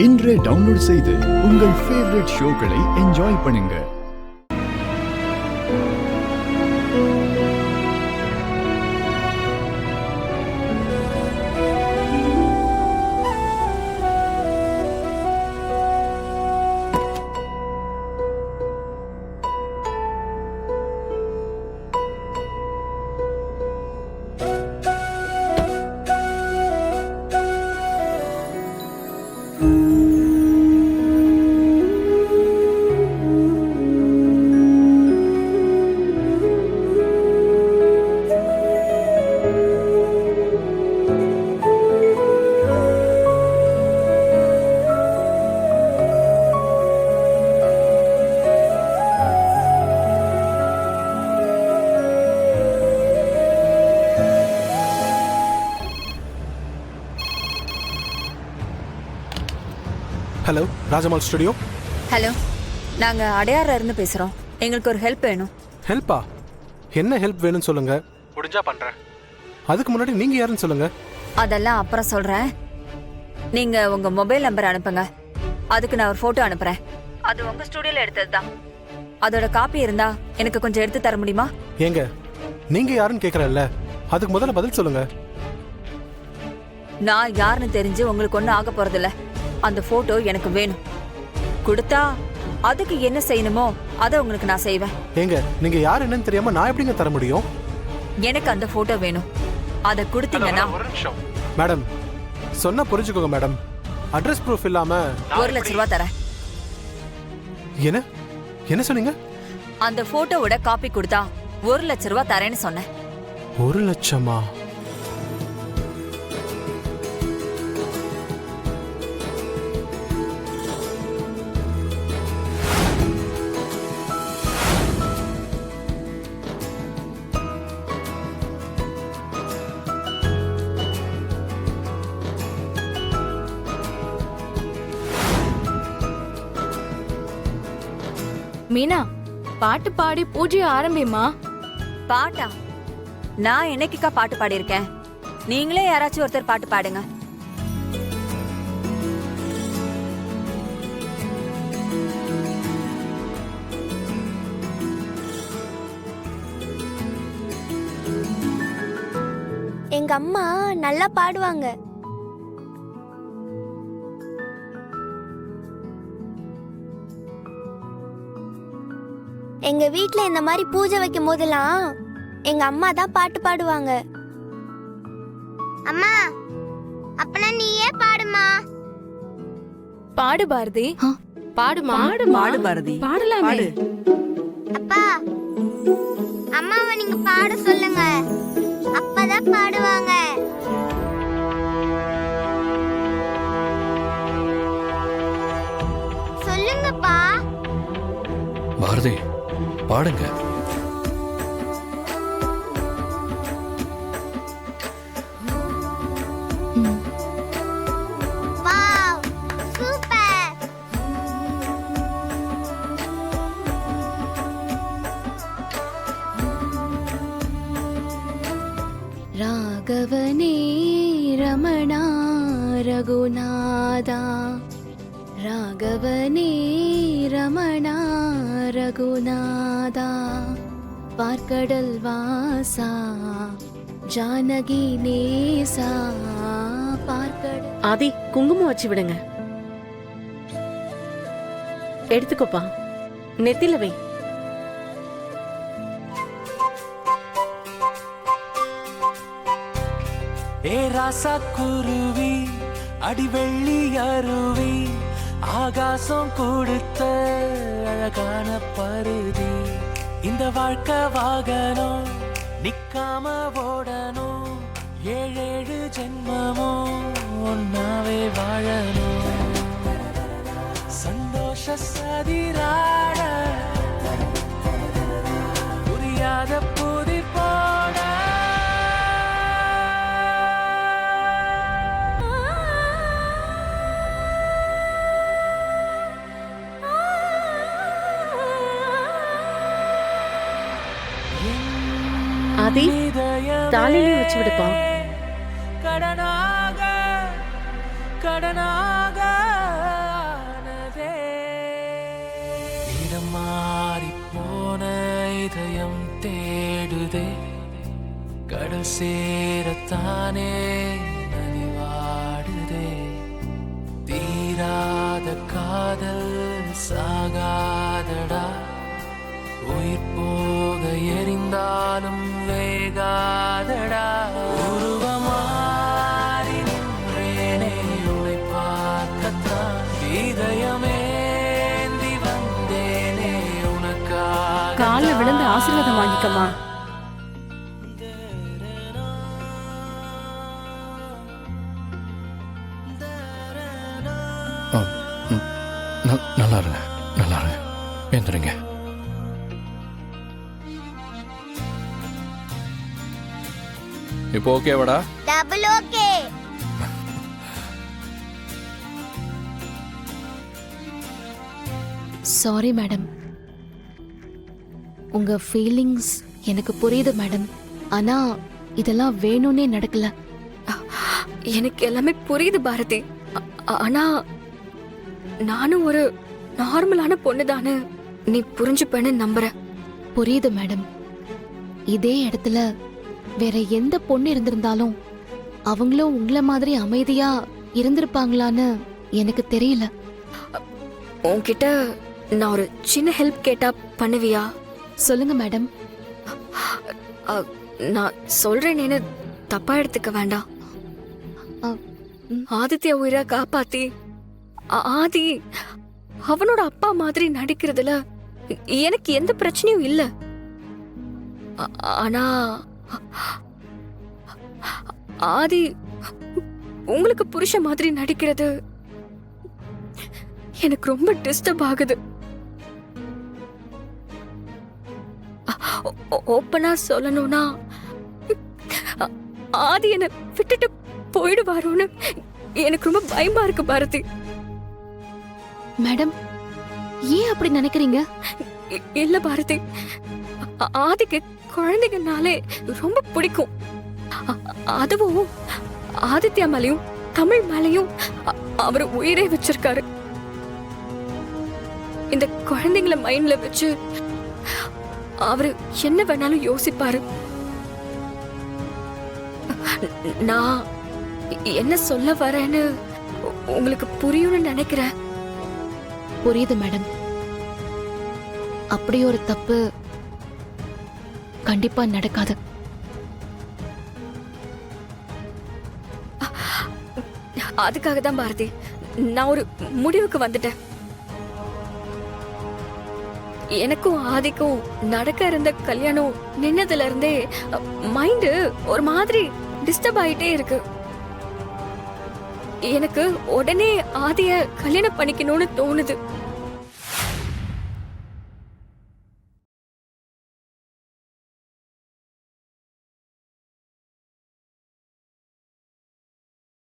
இன்றே டவுன்லோட் செய்து உங்கள் ஃபேவரட் ஷோக்களை என்ஜாய் பண்ணுங்க. Hello, Rajamal studio. ஹலோ, நாங்க அடையாறுல இருந்து பேசுறோம். எங்களுக்கு ஒரு ஹெல்ப் வேணும். ஹெல்ப்பா? என்ன ஹெல்ப் வேணும்னு சொல்லுங்க, முடிஞ்சா பண்றேன். அதுக்கு முன்னாடி நீங்க யாருன்னு சொல்லுங்க. அதெல்லாம் அப்புறம் சொல்றேன். நீங்க உங்க மொபைல் நம்பர் அனுப்புங்க. அதுக்கு நான் ஒரு போட்டோ அனுப்புறேன். அது உங்க ஸ்டுடியோல எடுத்தது தான். அதோட காப்பி இருந்தா எனக்கு கொஞ்சம் எடுத்து தர முடியுமா? ஏங்க, நீங்க யாருன்னு கேக்குறல்ல, அதுக்கு முதல்ல பதில் சொல்லுங்க. நான் யாருன்னு தெரிஞ்சு உங்களுக்கு ஒன்றும் ஆக போறதில்ல. அந்த போட்டோ எனக்கு வேணும். கொடுத்தா அதுக்கு என்ன செய்யணுமோ அதை உங்களுக்கு நான் செய்வேன். ஏங்க, நீங்க யார் என்னன்னு தெரியாம நான் எப்படிங்க தர முடியும்? எனக்கு அந்த போட்டோ வேணும். அதை கொடுத்தீங்கன்னா. மேடம், சொன்னா புரிஞ்சுக்கோங்க மேடம். அட்ரஸ் ப்ரூஃப் இல்லாம 1 லட்சம் ரூபாய் தரேன். என்ன என்ன சொன்னீங்க? அந்த போட்டோவோட காப்பி கொடுத்தா 1 லட்சம் ரூபாய் தரேன்னு சொன்னேன். 1 லட்சமா? மீனா, பாட்டு பாடி பூஜை ஆரம்பிமா. பாட்டா? நான் என்னைக்குக்கா பாட்டு பாடியிருக்கேன்? நீங்களே யாராச்சும் ஒருத்தர் பாட்டு பாடுங்க. எங்க அம்மா நல்லா பாடுவாங்க. எங்க வீட்ல இந்த மாதிரி பூஜை வைக்கும் போதெல்லாம் எங்க அம்மா தான் பாட்டு பாடுவாங்க. அம்மா, அப்பனா நீயே பாடுமா. பாடு பாரதி. பாடுமா. பாடு பாரதி. பாடலாமே. அப்பா, அம்மாவை நீங்க பாட சொல்லுங்க. அப்பதான் பாடுவாங்க. சொல்லுங்கப்பா. பாரதி, பாடுங்க. Wow, super. ராகவனே ரமணா ரகுநாதா, ராகவனே ரமணா ரகுநாதா, பார்க்கடல் வாசா ஜானகி நேசா, பார்க்கடல். ஆதி, குங்குமம் வச்சு விடுங்க. எடுத்துக்கோப்பா, நெத்தில வை. ஏ ராசா குருவி, அடிவெள்ளி அருவி, ஆகாசம் கொடுத்த அழகான பருதி, இந்த வாழ்க்கை வாகனம் நிக்காம ஓடணும், 7 ஜென்மமோ ஒன்னாவே வாழணும், சந்தோஷ சதிராட புரியாத புதி போட. ஆதி, தாலிலையும் வச்சு விடுப்பா. கடனாக கடனாக சேரத்தானே நதி வாடுதே தீராத காதல் சாகாதடா உயிர் போக எரிந்தாலும் வேகாதடா உருவமாறி நின்றேனே உன்னை பார்க்கத்தான் இதயமேந்தி வந்தேனே உனக்காக காலில் விழுந்து ஆசீர்வாதம் வாங்கிக்கம்மா. நல்லா இருங்க, நல்லா இருங்க. ஏந்துருங்க. இப்போ ஓகேவாடா? Double okay. Sorry madam. உங்க ஃபீலிங்ஸ் எனக்கு புரியுது மேடம். ஆனா இதெல்லாம் வேணும்னே நடக்கல. எனக்கு எல்லாமே புரியுது பாரதி. ஆனா நானும் ஒரு நார்மலான பொண்ணுதானு நீ புரிஞ்சுப்பேன்னு நம்புறேன். புரியுது மேடம். இதே இடத்துல வேற எந்த பொண்ணு இருந்திருந்தாலும் அவங்களும் உங்களை மாதிரி அமைதியா இருந்திருப்பாங்களான்னு எனக்கு தெரியல. உன்கிட்ட நான் ஒரு சின்ன ஹெல்ப் கேட்டா பண்ணுவியா? சொல்லுங்க மேடம். நான் சொல்றேன்னு தப்பா எடுத்துக்க வேண்டாம். அ, ஆதித்ய உயிரை காப்பாத்தி ஆதி அவனோட அப்பா மாதிரி நடிக்கிறதுல எனக்கு எந்த பிரச்சனையும் இல்ல. ஆனா ஆதி உங்களுக்கு புருஷ மாதிரி நடிக்கிறது எனக்கு ரொம்ப டிஸ்டர்ப் ஆகுது. ஓப்பனா சொல்லணும்னா ஆதி என்ன விட்டுட்டு போயிடுவாரோன்னு எனக்கு ரொம்ப பயமா இருக்கு பாரதி. மேடம் ஏன் அப்படி நினைக்கிறீங்க? இல்ல பாரதி, ஆதிக்கு குழந்தைங்கனாலே ரொம்ப பிடிக்கும். அதுவும் ஆதித்யா மேலையும் தமிழ் மேலையும் அவர் உயிரே வச்சிருக்காரு. இந்த குழந்தைங்கள மைண்ட்ல வச்சு அவரு என்ன வேணாலும் யோசிப்பாரு. நான் என்ன சொல்ல வரேன்னு உங்களுக்கு புரியும்னு நினைக்கிறேன். புரியுது மேடம். அப்படி ஒரு தப்பு கண்டிப்பா நடக்காது. அதுக்காக தான் பாரதி நான் ஒரு முடிவுக்கு வந்துட்டேன். எனக்கும் ஆதிக்கும் நடக்க இருந்த கல்யாணம் நின்னதுல இருந்தே மைண்ட் ஒரு மாதிரி டிஸ்டர்ப் ஆயிட்டே இருக்கு. எனக்கு உடனே ஆதிய கல்யாணம் பண்ணிக்கணும்னு தோணுது.